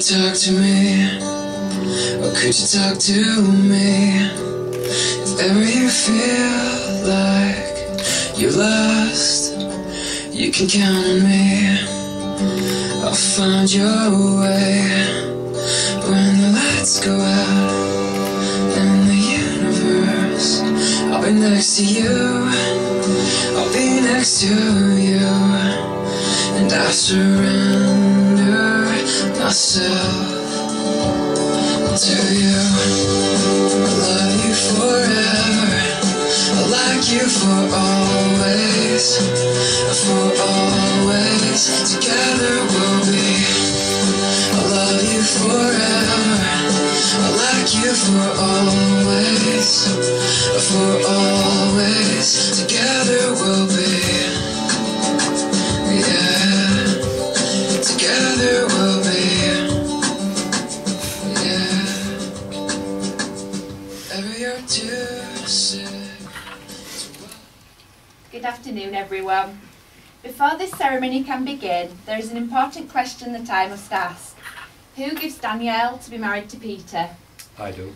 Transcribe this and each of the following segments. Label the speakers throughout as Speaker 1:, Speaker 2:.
Speaker 1: Talk to me, or could you talk to me? If ever you feel like you're lost, you can count on me. I'll find your way when the lights go out in the universe. I'll be next to you, I'll be next to you, and I surrender myself to you. I love you forever, I like you for always, together we'll be. I love you forever, I like you for always, together we'll be. Yeah, together we'll be.
Speaker 2: Good afternoon, everyone. Before this ceremony can begin, there is an important question that I must ask. Who gives Danielle to be married to Peter?
Speaker 3: I do.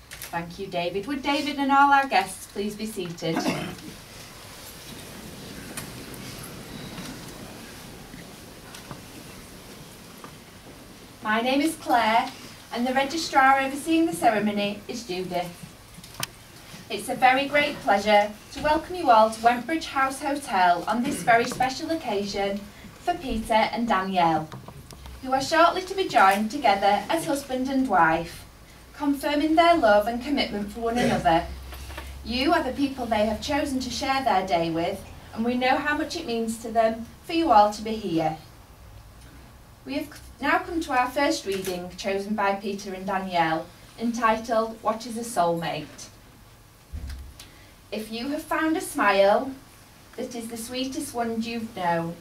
Speaker 2: Thank you, David. Would David and all our guests please be seated? My name is Claire, and the registrar overseeing the ceremony is Judith. It's a very great pleasure to welcome you all to Wentbridge House Hotel on this very special occasion for Peter and Danielle, who are shortly to be joined together as husband and wife, confirming their love and commitment for one another. You are the people they have chosen to share their day with, and we know how much it means to them for you all to be here. We have now come to our first reading, chosen by Peter and Danielle, entitled, What is a Soulmate? If you have found a smile that is the sweetest one you've known,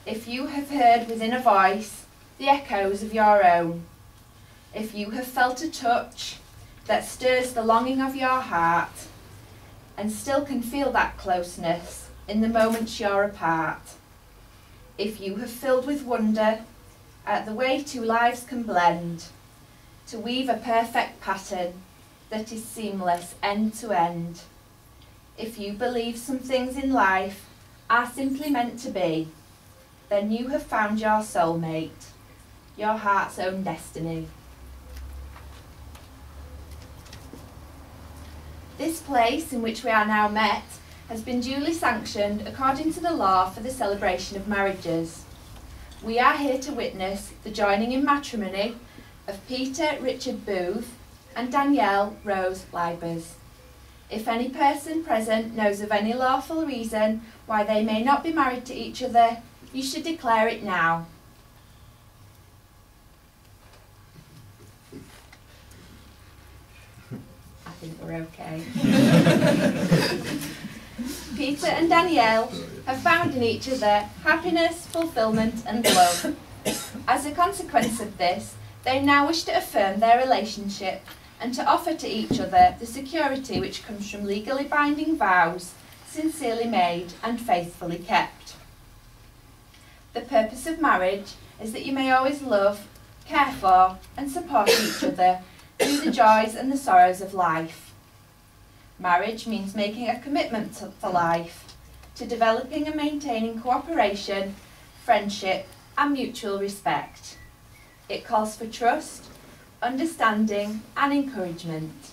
Speaker 2: if you have heard within a voice the echoes of your own, if you have felt a touch that stirs the longing of your heart, and still can feel that closeness in the moments you're apart, if you have filled with wonder at the way two lives can blend to weave a perfect pattern that is seamless end to end, if you believe some things in life are simply meant to be, then you have found your soulmate, your heart's own destiny. This place in which we are now met has been duly sanctioned according to the law for the celebration of marriages. We are here to witness the joining in matrimony of Peter Richard Booth and Danielle Rose Libers. If any person present knows of any lawful reason why they may not be married to each other, you should declare it now. I think we're okay. Peter and Danielle have found in each other happiness, fulfilment and love. As a consequence of this, they now wish to affirm their relationship and to offer to each other the security which comes from legally binding vows, sincerely made and faithfully kept. The purpose of marriage is that you may always love, care for and support each other through the joys and the sorrows of life. Marriage means making a commitment for life, to developing and maintaining cooperation, friendship and mutual respect. It calls for trust, understanding and encouragement.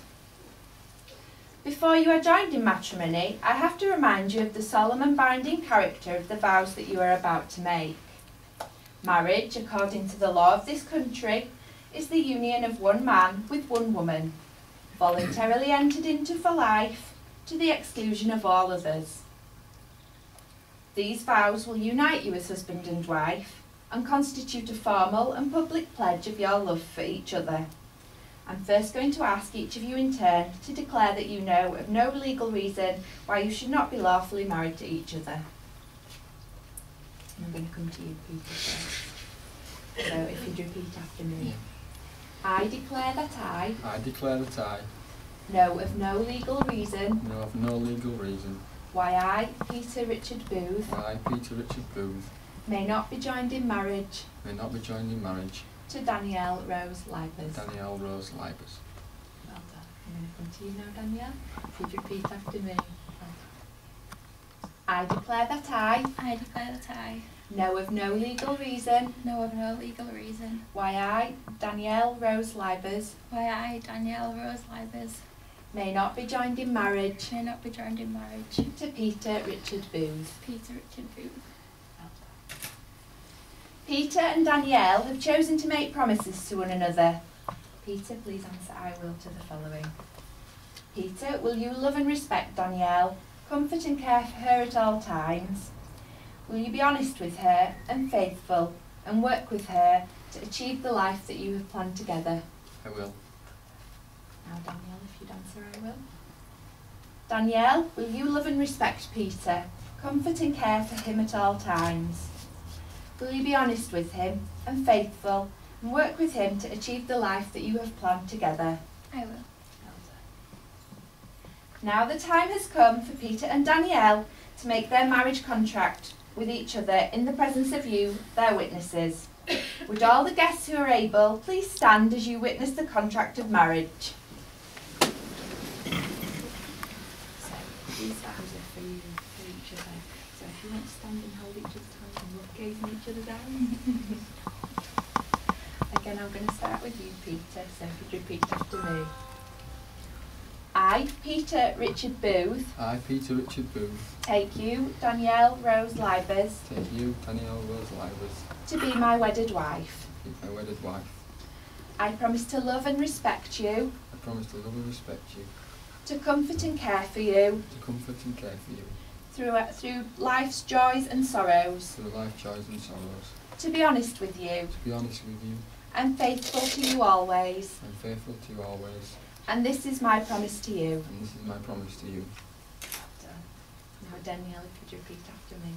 Speaker 2: Before you are joined in matrimony, I have to remind you of the solemn and binding character of the vows that you are about to make. Marriage, according to the law of this country, is the union of one man with one woman, voluntarily entered into for life, to the exclusion of all others. These vows will unite you as husband and wife, and constitute a formal and public pledge of your love for each other. I'm first going to ask each of you in turn to declare that you know of no legal reason why you should not be lawfully married to each other. And I'm going to come to you, Peter, first. So if you'd repeat after me. I declare that I
Speaker 3: declare that I
Speaker 2: know of no legal reason why I, Peter Richard Booth, may not be joined in marriage to Danielle Rose Libers.
Speaker 3: Danielle Rose Libers.
Speaker 2: Well done. I'm going to come to you now, Danielle. If you'd repeat after me. I declare that I know of no legal reason why I, Danielle Rose Libers, may not be joined in marriage to Peter Richard Booth. Well done. Peter and Danielle have chosen to make promises to one another. Peter, please answer I will to the following. Peter, will you love and respect Danielle, comfort and care for her at all times? Will you be honest with her and faithful and work with her to achieve the life that you have planned together?
Speaker 3: I will.
Speaker 2: Now Danielle, if you'd answer I will. Danielle, will you love and respect Peter, comfort and care for him at all times? Will you be honest with him and faithful and work with him to achieve the life that you have planned together?
Speaker 4: I will.
Speaker 2: Now the time has come for Peter and Danielle to make their marriage contract with each other in the presence of you, their witnesses. Would all the guests who are able please stand as you witness the contract of marriage? So these vows are for you, for each other. So if you want to stand and hold each other's hands and look gazing each other down. Again, I'm going to start with you, Peter, so if you'd repeat after me. I, Peter Richard Booth, take you, Danielle Rose Libers, to be my wedded wife. I promise to love and respect you, to comfort and care for you, through life's joys and sorrows, to be honest with you, and faithful to you always. And this is my promise to you.
Speaker 3: Well done.
Speaker 2: Now Danielle, if you'd repeat after me.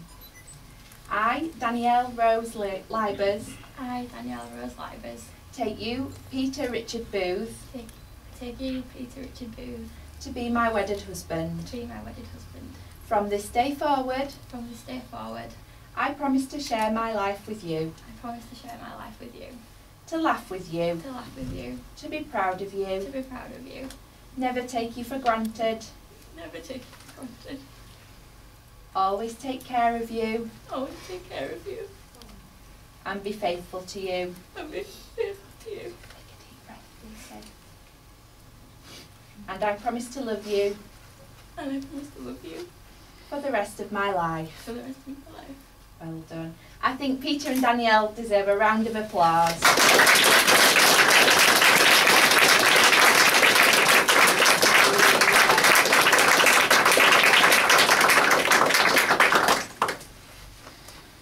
Speaker 2: I, Danielle Rose Libers, take you, Peter Richard Booth, to be my wedded husband. From this day forward, I promise to share my life with you. To laugh with you. To be proud of you. Never take you for granted. Always take care of you. And be faithful to you. Take a deep breath, please. And I promise to love you. For the rest of my life. Well done. I think Peter and Danielle deserve a round of applause.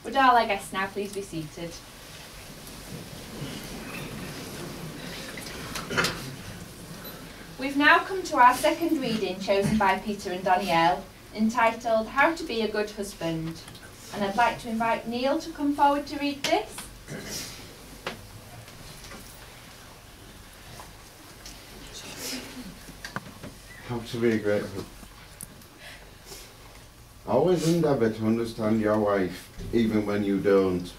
Speaker 2: Would all our guests now please be seated? We've now come to our second reading chosen by Peter and Danielle, entitled How to Be a Good Husband. And I'd like to invite Neil to come forward to read this.
Speaker 5: How to be a great husband. Always endeavour to understand your wife, even when you don't.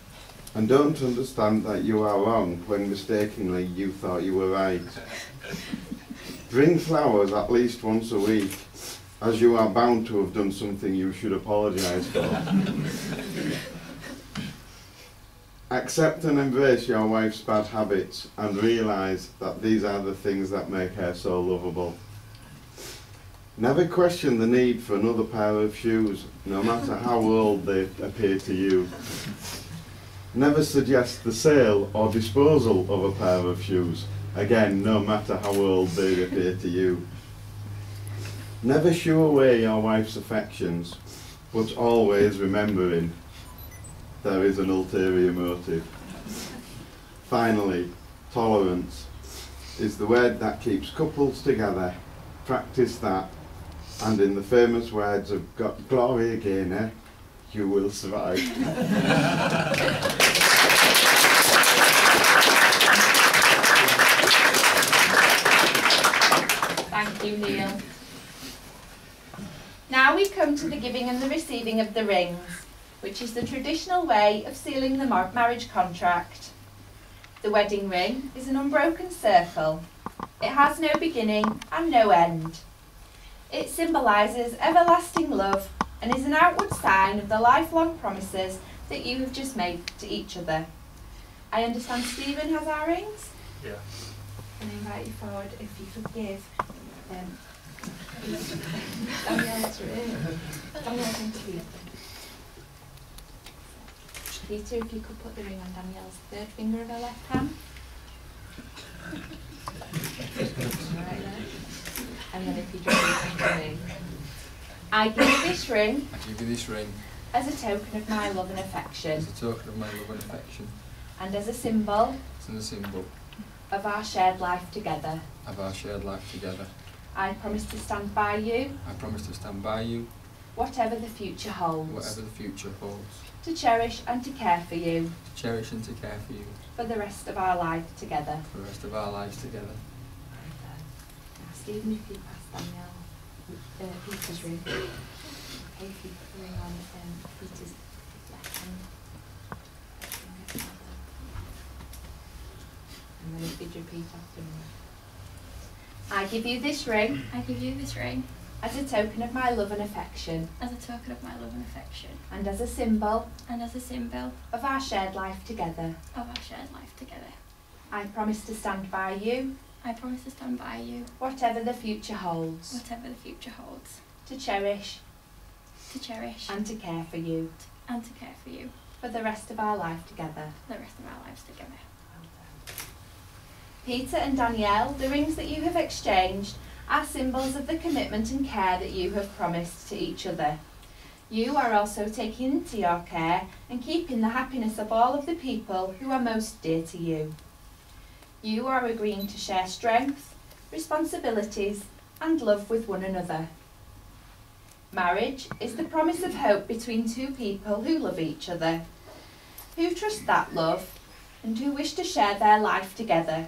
Speaker 5: And don't understand that you are wrong when mistakenly you thought you were right. Bring flowers at least once a week, as you are bound to have done something you should apologise for. Accept and embrace your wife's bad habits and realise that these are the things that make her so lovable. Never question the need for another pair of shoes, no matter how old they appear to you. Never suggest the sale or disposal of a pair of shoes, again, no matter how old they appear to you. Never shoo away your wife's affections, but always remembering there is an ulterior motive. Finally, tolerance. is the word that keeps couples together. Practice that, and in the famous words of Gloria Gaynor, you will survive.
Speaker 2: Thank you, Neil. Now we come to the giving and the receiving of the rings, which is the traditional way of sealing the marriage contract. The wedding ring is an unbroken circle. It has no beginning and no end. It symbolises everlasting love and is an outward sign of the lifelong promises that you have just made to each other. I understand Stephen has our rings?
Speaker 3: Yeah.
Speaker 2: And I invite you forward if you could give Danielle's ring. Danielle's ring to you. Peter, if you could put the ring on Danielle's third finger of her left hand. Right there. And then if you just repeat the ring. I give you this ring.
Speaker 3: I give you this ring
Speaker 2: As a token of my love and affection.
Speaker 3: as a token of my love and affection,
Speaker 2: And as a symbol
Speaker 3: and a symbol
Speaker 2: of our shared life together.
Speaker 3: of our shared life together.
Speaker 2: I promise to stand by you,
Speaker 3: I promise to stand by you,
Speaker 2: whatever the future holds.
Speaker 3: whatever the future holds.
Speaker 2: To cherish and to care for you
Speaker 3: To cherish and to care for you
Speaker 2: for the rest of our life together.
Speaker 3: for the rest of our lives together.
Speaker 2: Now, Stephen, if you pass Danielle Peter's ring. Okay, if you put the ring on Peter's left hand. And then if you repeat after me. I give you this ring
Speaker 4: I give you this ring
Speaker 2: as a token of my love and affection,
Speaker 4: as a token of my love and affection,
Speaker 2: and as a symbol
Speaker 4: and as a symbol
Speaker 2: of our shared life together.
Speaker 4: of our shared life together.
Speaker 2: I promise to stand by you,
Speaker 4: I promise to stand by you,
Speaker 2: whatever the future holds.
Speaker 4: whatever the future holds.
Speaker 2: To cherish
Speaker 4: To cherish
Speaker 2: and to care for you
Speaker 4: and to care for you
Speaker 2: for the rest of our life together.
Speaker 4: for the rest of our lives together.
Speaker 2: Peter and Danielle, the rings that you have exchanged are symbols of the commitment and care that you have promised to each other. You are also taking into your care and keeping the happiness of all of the people who are most dear to you. You are agreeing to share strength, responsibilities, and love with one another. Marriage is the promise of hope between two people who love each other, who trust that love, and who wish to share their life together.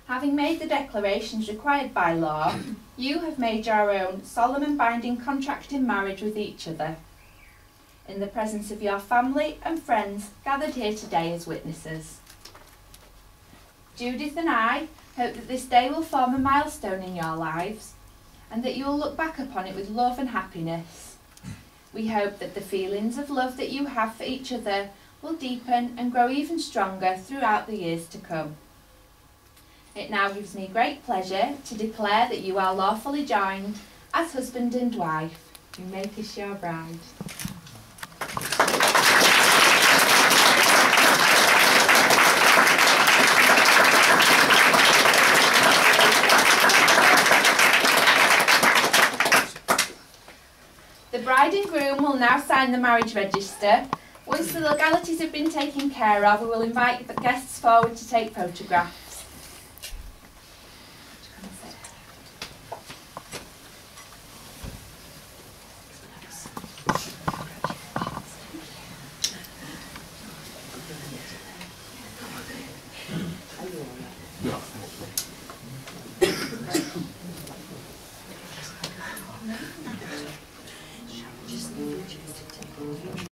Speaker 2: Having made the declarations required by law, you have made your own solemn and binding contract in marriage with each other, in the presence of your family and friends gathered here today as witnesses. Judith and I hope that this day will form a milestone in your lives, and that you will look back upon it with love and happiness. We hope that the feelings of love that you have for each other will deepen and grow even stronger throughout the years to come. It now gives me great pleasure to declare that you are lawfully joined as husband and wife. You may kiss your bride. The bride and groom will now sign the marriage register. Once the legalities have been taken care of, we will invite the guests forward to take photographs.